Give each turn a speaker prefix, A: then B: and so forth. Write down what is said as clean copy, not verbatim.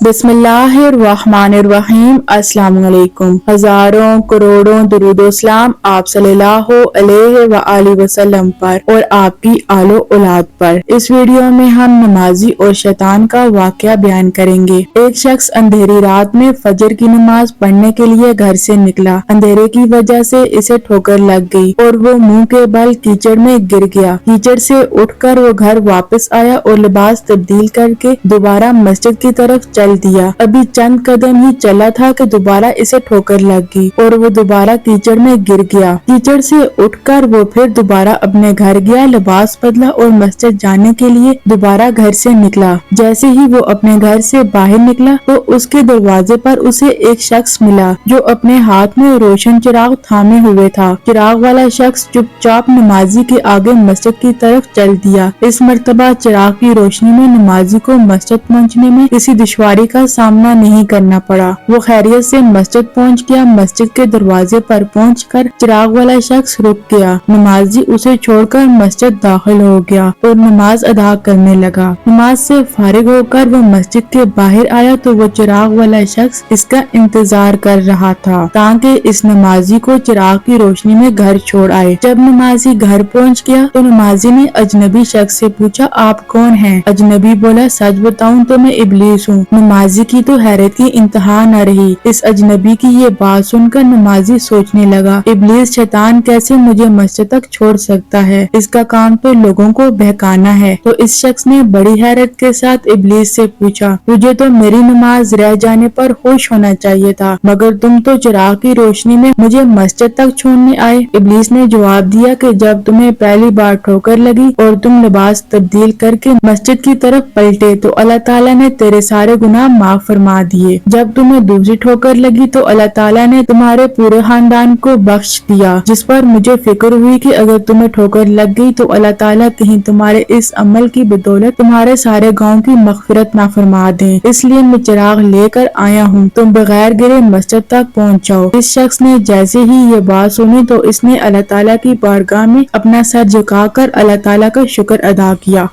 A: बिस्मिल्लाहिर्रहमानिर्रहीम। अस्सलाम वालेकुम। हजारों करोड़ों दुरूद व सलाम आप सल्लल्लाहु अलैहि व आलिहि वसल्लम पर और आपकी आलो औलाद पर। इस वीडियो में हम नमाजी और शैतान का वाकया बयान करेंगे। एक शख्स अंधेरी रात में फजर की नमाज पढ़ने के लिए घर से निकला। अंधेरे की वजह से इसे ठोकर लग गई और वो मुंह के बल कीचड़ में गिर गया। कीचड़ से उठकर वो घर वापस आया और लिबास तब्दील करके दोबारा मस्जिद की तरफ चल दिया। अभी चंद कदम ही चला था कि दोबारा इसे ठोकर लग गई और वो दोबारा कीचड़ में गिर गया। कीचड़ से उठकर वो फिर दोबारा अपने घर गया, लिबास बदला और मस्जिद जाने के लिए दोबारा घर से निकला। जैसे ही वो अपने घर से बाहर निकला तो उसके दरवाजे पर उसे एक शख्स मिला जो अपने हाथ में रोशन चिराग थामे हुए था। चिराग वाला शख्स चुपचाप नमाजी के आगे मस्जिद की तरफ चल दिया। इस मर्तबा चिराग की रोशनी में नमाजी को मस्जिद पहुँचने में किसी दुश्वारी का सामना नहीं करना पड़ा। वो खैरियत से मस्जिद पहुंच गया। मस्जिद के दरवाजे पर पहुंचकर चिराग वाला शख्स रुक गया। नमाजी उसे छोड़कर मस्जिद दाखिल हो गया और नमाज अदा करने लगा। नमाज से फारिग होकर वो मस्जिद के बाहर आया तो वो चिराग वाला शख्स इसका इंतजार कर रहा था ताकि इस नमाजी को चिराग की रोशनी में घर छोड़ आए। जब नमाजी घर पहुंच गया तो नमाजी ने अजनबी शख्स से पूछा, आप कौन हैं? अजनबी बोला, सच बताऊं तो मैं इब्लीस हूँ। नमाजी की तो हैरत की इंतहा न रही। इस अजनबी की ये बात सुनकर नमाजी सोचने लगा, इब्लीस शैतान कैसे मुझे मस्जिद तक छोड़ सकता है? इसका काम तो लोगों को बहकाना है। तो इस शख्स ने बड़ी हैरत के साथ इब्लीस से पूछा, तुझे तो मेरी नमाज रह जाने पर होश होना चाहिए था, मगर तुम तो चिराग की रोशनी में मुझे मस्जिद तक छोड़ने आए। इब्लीस ने जवाब दिया कि जब तुम्हें पहली बार ठोकर लगी और तुम लिबास तब्दील करके मस्जिद की तरफ पलटे तो अल्लाह ताला ने तेरे सारे गुनाह माफ फरमा दिए। जब तुम्हें दूसरी ठोकर लगी तो अल्लाह ताला ने तुम्हारे पूरे खानदान को बख्श दिया, जिस पर मुझे फिक्र हुई कि अगर तुम्हें ठोकर लग गई तो अल्लाह ताला कहीं तुम्हारे इस अमल की बदौलत तुम्हारे सारे गांव की मगफिरत ना फरमा दे। इसलिए मैं चिराग लेकर आया हूँ, तुम बगैर गिरे मस्जिद तक पहुँच जाओ। इस शख्स ने जैसे ही ये बात सुनी तो इसने अल्लाह ताला की बारगाह में अपना सर झुकाकर अल्लाह ताला का शुक्र अदा किया।